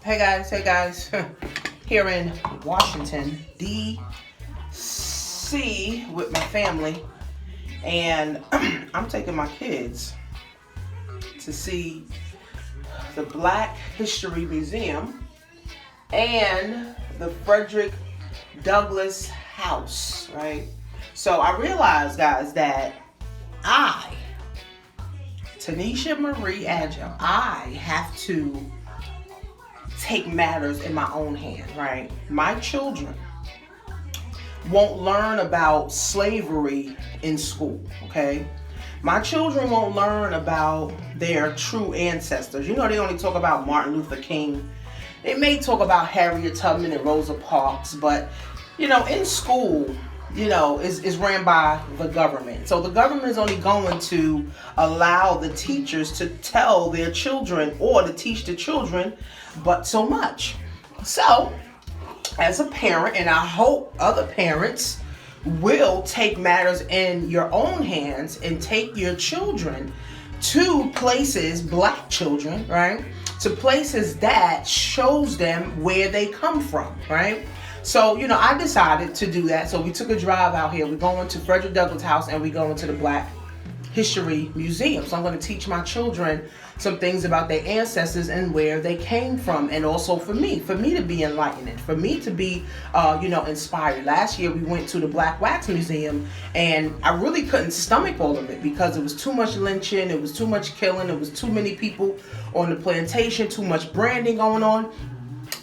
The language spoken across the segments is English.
Hey guys, here in Washington, D.C. with my family, and I'm taking my kids to see the Black History Museum and the Frederick Douglass House, right? So I realized, guys, that Tanisha Marie, I have to take matters in my own hand, right? My children won't learn about slavery in school, okay? My children won't learn about their true ancestors. You know, they only talk about Martin Luther King. They may talk about Harriet Tubman and Rosa Parks, but, you know, in school, you know, is ran by the government. So the government is only going to allow the teachers to tell their children or to teach the children but so much. So as a parent, and I hope other parents will take matters in your own hands and take your children to places, Black children, right, to places that shows them where they come from, right? So, you know, I decided to do that. So we took a drive out here. We're going to Frederick Douglass House and we're going to the Black History Museum. So I'm going to teach my children some things about their ancestors and where they came from. And also for me to be enlightened, for me to be, inspired. Last year we went to the Black Wax Museum and I really couldn't stomach all of it because it was too much lynching, it was too much killing, it was too many people on the plantation, too much branding going on.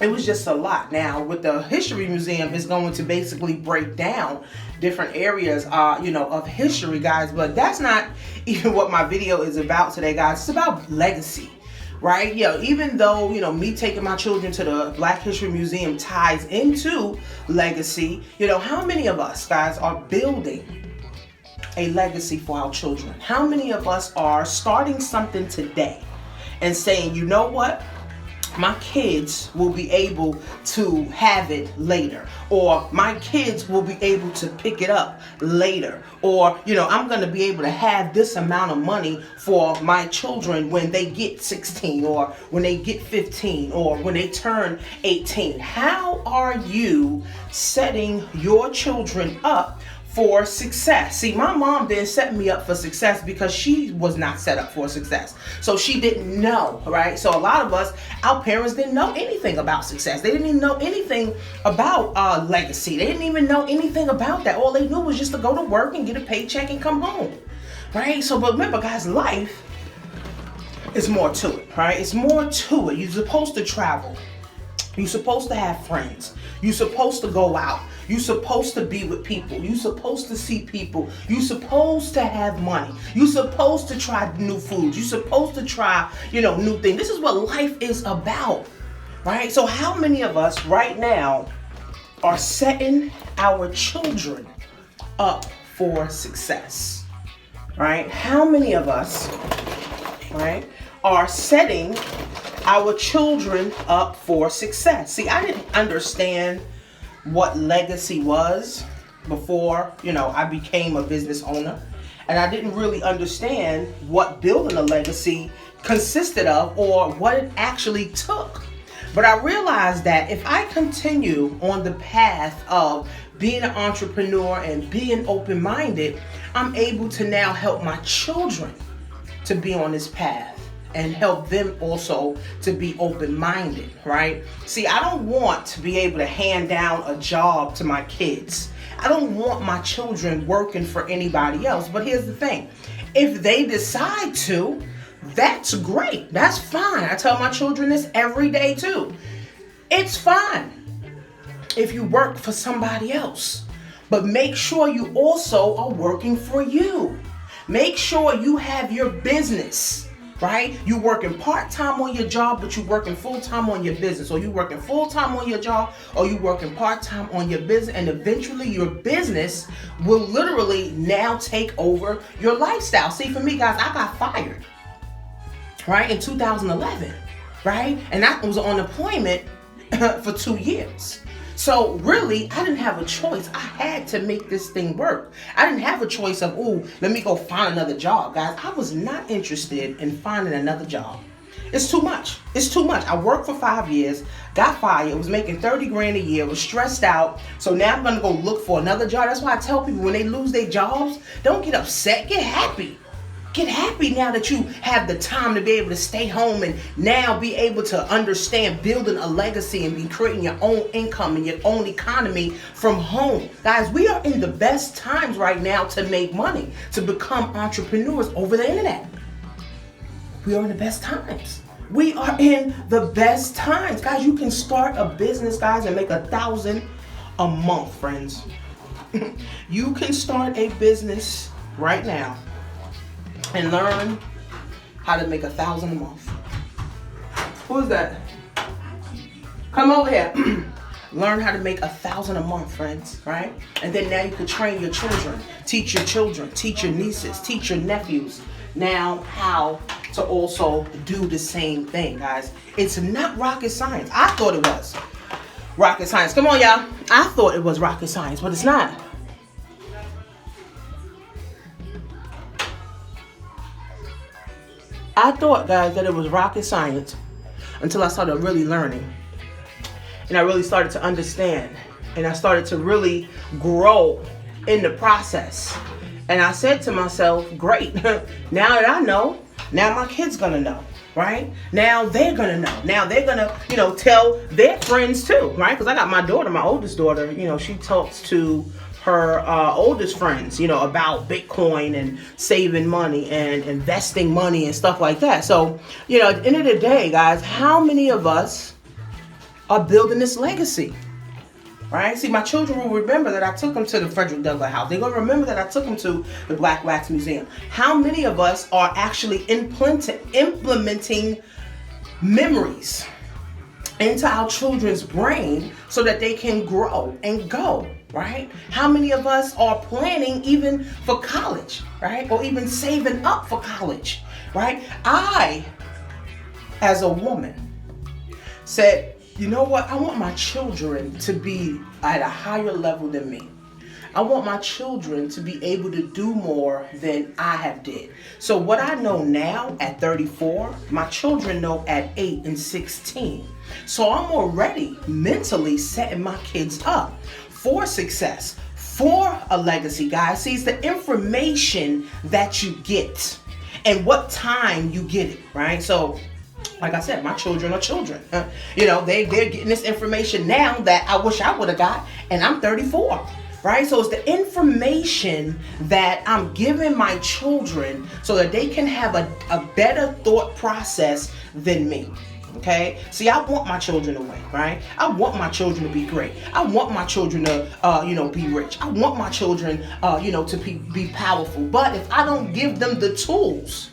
It was just a lot. Now, with the History Museum, it's going to basically break down different areas, of history, guys. But that's not even what my video is about today, guys. It's about legacy, right? Even though, me taking my children to the Black History Museum ties into legacy, how many of us, guys, are building a legacy for our children? How many of us are starting something today and saying, you know what? My kids will be able to have it later, or my kids will be able to pick it up later, or I'm going to be able to have this amount of money for my children when they get 16 or when they get 15 or when they turn 18. How are you setting your children up for success? See, my mom didn't set me up for success because she was not set up for success. So she didn't know, right? So a lot of us, our parents didn't know anything about success. They didn't even know anything about legacy. They didn't even know anything about that. All they knew was just to go to work and get a paycheck and come home, right? So, but remember, guys, life is more to it, right? It's more to it. You're supposed to travel. You're supposed to have friends. You're supposed to go out. You're supposed to be with people. You're supposed to see people. You're supposed to have money. You're supposed to try new foods. You're supposed to try, new things. This is what life is about, right? So how many of us right now are setting our children up for success, right? How many of us, right, are setting our children up for success? See, I didn't understand what legacy was before, I became a business owner. And I didn't really understand what building a legacy consisted of or what it actually took. But I realized that if I continue on the path of being an entrepreneur and being open-minded, I'm able to now help my children to be on this path and help them also to be open-minded, right? See, I don't want to be able to hand down a job to my kids. I don't want my children working for anybody else. But here's the thing. If they decide to, that's great. That's fine. I tell my children this every day too. It's fine if you work for somebody else, but make sure you also are working for you. Make sure you have your business, right? You working part-time on your job, but you working full-time on your business. Or you working full-time on your job, or you working part-time on your business. And eventually your business will literally now take over your lifestyle. See, for me, guys, I got fired, right, in 2011, right? And I was on employment for 2 years. So really, I didn't have a choice. I had to make this thing work. I didn't have a choice of, let me go find another job, guys. I was not interested in finding another job. It's too much. It's too much. I worked for 5 years, got fired, was making 30 grand a year, was stressed out. So now I'm going to go look for another job. That's why I tell people when they lose their jobs, don't get upset. Get happy. Get happy now that you have the time to be able to stay home and now be able to understand building a legacy and be creating your own income and your own economy from home. Guys, we are in the best times right now to make money, to become entrepreneurs over the internet. We are in the best times. We are in the best times. Guys, you can start a business, guys, and make $1,000 a month, friends. You can start a business right now and learn how to make $1,000 a month. Who's that? Come over here. Learn how to make $1,000 a month, friends, right? And then now you can train your children, teach your nieces, teach your nephews now how to also do the same thing, guys. It's not rocket science. I thought it was rocket science. Come on, y'all. I thought it was rocket science, but it's not. I thought, guys, that it was rocket science until I started really learning. And I really started to understand. And I started to really grow in the process. And I said to myself, great, now that I know, now my kid's gonna know, right? Now they're gonna know. Now they're gonna, tell their friends too, right? Because I got my daughter, my oldest daughter, she talks to her oldest friends, about Bitcoin and saving money and investing money and stuff like that. So, at the end of the day, guys, how many of us are building this legacy? Right? See, my children will remember that I took them to the Frederick Douglass House. They're going to remember that I took them to the Black Wax Museum. How many of us are actually implementing memories into our children's brain so that they can grow and go, right? How many of us are planning even for college, right? Or even saving up for college, right? I, as a woman, said, you know what? I want my children to be at a higher level than me. I want my children to be able to do more than I have did. So what I know now at 34, my children know at 8 and 16. So I'm already mentally setting my kids up for success, for a legacy, guys. See, it's the information that you get and what time you get it, right? So like I said, my children are children. They're getting this information now that I wish I would have got, and I'm 34, right? So it's the information that I'm giving my children so that they can have a better thought process than me. Okay? See, I want my children to win, right? I want my children to be great. I want my children to, be rich. I want my children, to be powerful. But if I don't give them the tools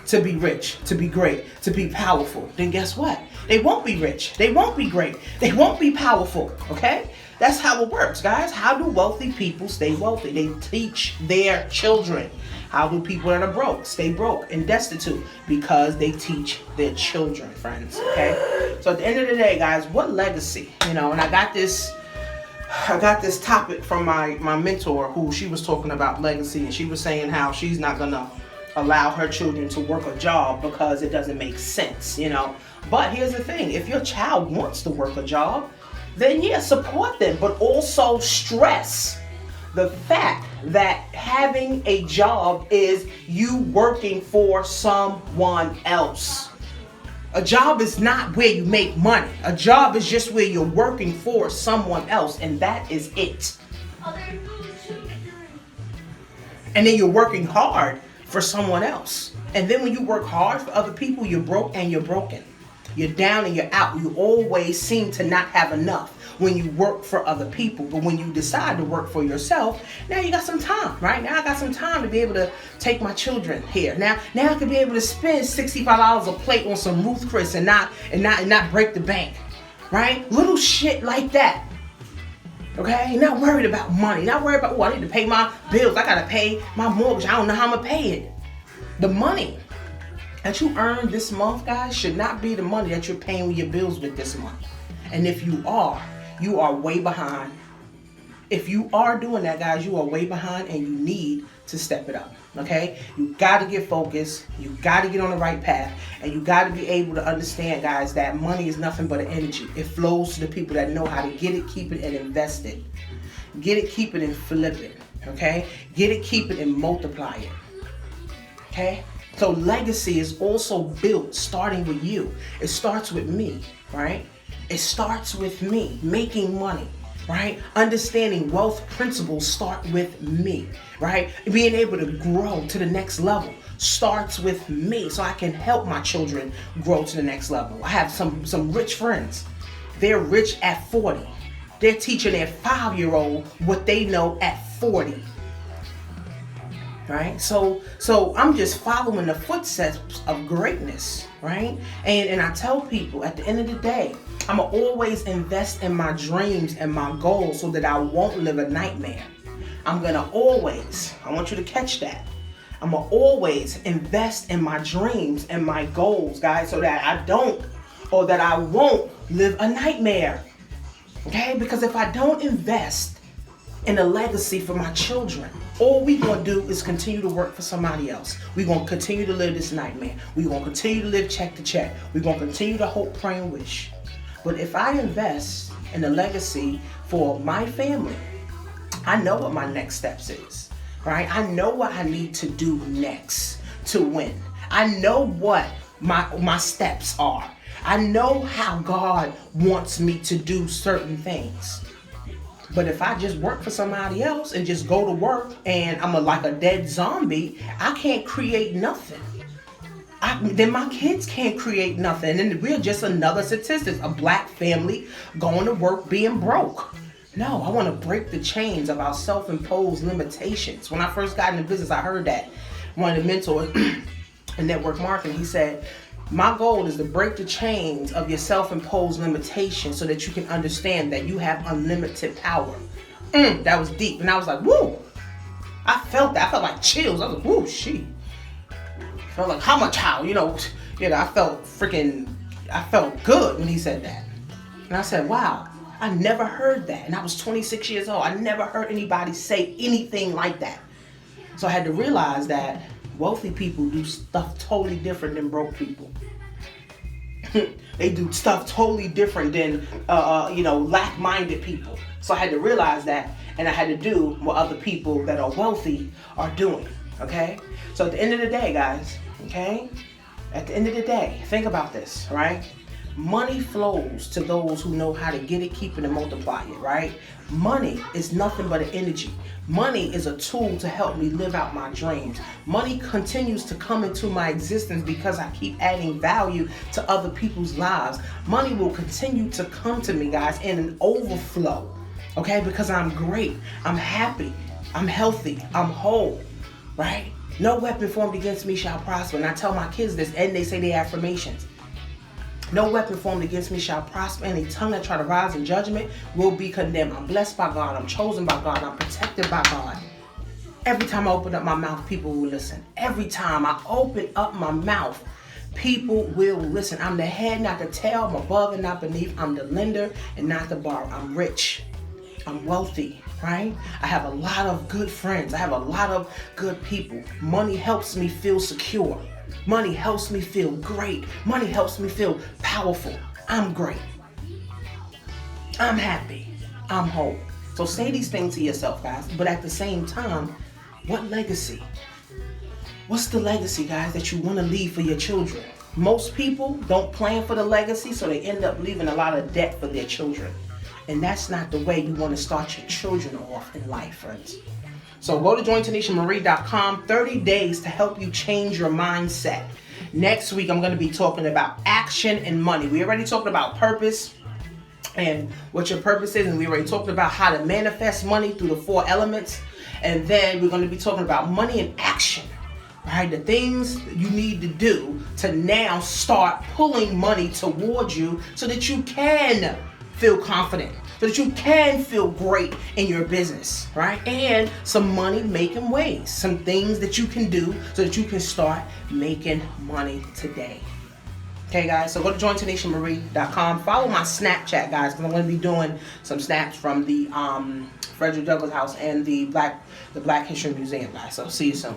to be rich, to be great, to be powerful, then guess what? They won't be rich. They won't be great. They won't be powerful. Okay? That's how it works, guys. How do wealthy people stay wealthy? They teach their children. How do people that are broke stay broke and destitute? Because they teach their children, friends. Okay? So at the end of the day, guys, what legacy? And I got this topic from my mentor, who she was talking about legacy, and she was saying how she's not gonna allow her children to work a job because it doesn't make sense, But here's the thing, if your child wants to work a job, then yeah, support them, but also stress the fact that having a job is you working for someone else. A job is not where you make money. A job is just where you're working for someone else, and that is it. And then you're working hard for someone else. And then when you work hard for other people, you're broke and you're broken. You're down and you're out. You always seem to not have enough when you work for other people. But when you decide to work for yourself, now you got some time, right? Now I got some time to be able to take my children here. Now I can be able to spend $65 a plate on some Ruth Chris and not break the bank, right? Little shit like that. Okay? You're not worried about money. Not worried about, I need to pay my bills. I got to pay my mortgage. I don't know how I'm going to pay it. The money that you earn this month, guys, should not be the money that you're paying your bills with this month. And if you are way behind. If you are doing that, guys, you are way behind and you need to step it up. Okay? You got to get focused. You got to get on the right path. And you got to be able to understand, guys, that money is nothing but an energy. It flows to the people that know how to get it, keep it, and invest it. Get it, keep it, and flip it. Okay? Get it, keep it, and multiply it. Okay? So legacy is also built starting with you. It starts with me, right? It starts with me making money, right? Understanding wealth principles start with me, right? Being able to grow to the next level starts with me, so I can help my children grow to the next level. I have some rich friends. They're rich at 40. They're teaching their 5-year-old what they know at 40. Right? So I'm just following the footsteps of greatness, right? And I tell people at the end of the day, I'm going to always invest in my dreams and my goals so that I won't live a nightmare. I'm going to always, I want you to catch that. I'm going to always invest in my dreams and my goals, guys, so that I don't, or that I won't live a nightmare. Okay? Because if I don't invest in a legacy for my children, all we gonna do is continue to work for somebody else. We're gonna continue to live this nightmare. We're gonna continue to live check to check. We're gonna continue to hope, pray, and wish. But if I invest in a legacy for my family, I know what my next steps is, right? I know what I need to do next to win. I know what my steps are. I know how God wants me to do certain things. But if I just work for somebody else and just go to work and I'm like a dead zombie, I can't create nothing. Then my kids can't create nothing. And we're just another statistic, a black family going to work being broke. No, I want to break the chains of our self-imposed limitations. When I first got into business, I heard that. One of the mentors in network marketing, he said, my goal is to break the chains of your self-imposed limitations so that you can understand that you have unlimited power. That was deep. And I was like, woo. I felt that. I felt like chills. I was like, woo, she. I felt like, how much how? I felt good when he said that. And I said, wow, I never heard that. And I was 26 years old. I never heard anybody say anything like that. So I had to realize that wealthy people do stuff totally different than broke people. They do stuff totally different than, lack-minded people. So I had to realize that, and I had to do what other people that are wealthy are doing, okay? So at the end of the day, guys, okay? At the end of the day, think about this, right? Money flows to those who know how to get it, keep it, and multiply it, right? Money is nothing but an energy. Money is a tool to help me live out my dreams. Money continues to come into my existence because I keep adding value to other people's lives. Money will continue to come to me, guys, in an overflow, okay? Because I'm great, I'm happy, I'm healthy, I'm whole, right? No weapon formed against me shall prosper. And I tell my kids this, and they say their affirmations. No weapon formed against me shall prosper. Any tongue that try to rise in judgment will be condemned. I'm blessed by God. I'm chosen by God. I'm protected by God. Every time I open up my mouth, people will listen. Every time I open up my mouth, people will listen. I'm the head, not the tail. I'm above and not beneath. I'm the lender and not the borrower. I'm rich. I'm wealthy, right? I have a lot of good friends. I have a lot of good people. Money helps me feel secure. Money helps me feel great. Money helps me feel powerful. I'm great. I'm happy. I'm whole. So say these things to yourself, guys. But at the same time, what legacy? What's the legacy, guys, that you want to leave for your children? Most people don't plan for the legacy, so they end up leaving a lot of debt for their children. And that's not the way you want to start your children off in life, friends. So go to jointanishamarie.com, 30 days to help you change your mindset. Next week, I'm going to be talking about action and money. We already talked about purpose and what your purpose is. And we already talked about how to manifest money through the 4 elements. And then we're going to be talking about money in action. Right? The things you need to do to now start pulling money towards you so that you can feel confident, so that you can feel great in your business, right? And some money making ways, some things that you can do so that you can start making money today. Okay, guys, so go to jointanishamarie.com. Follow my Snapchat, guys, because I'm going to be doing some snaps from the Frederick Douglass House and the Black History Museum, guys. So see you soon.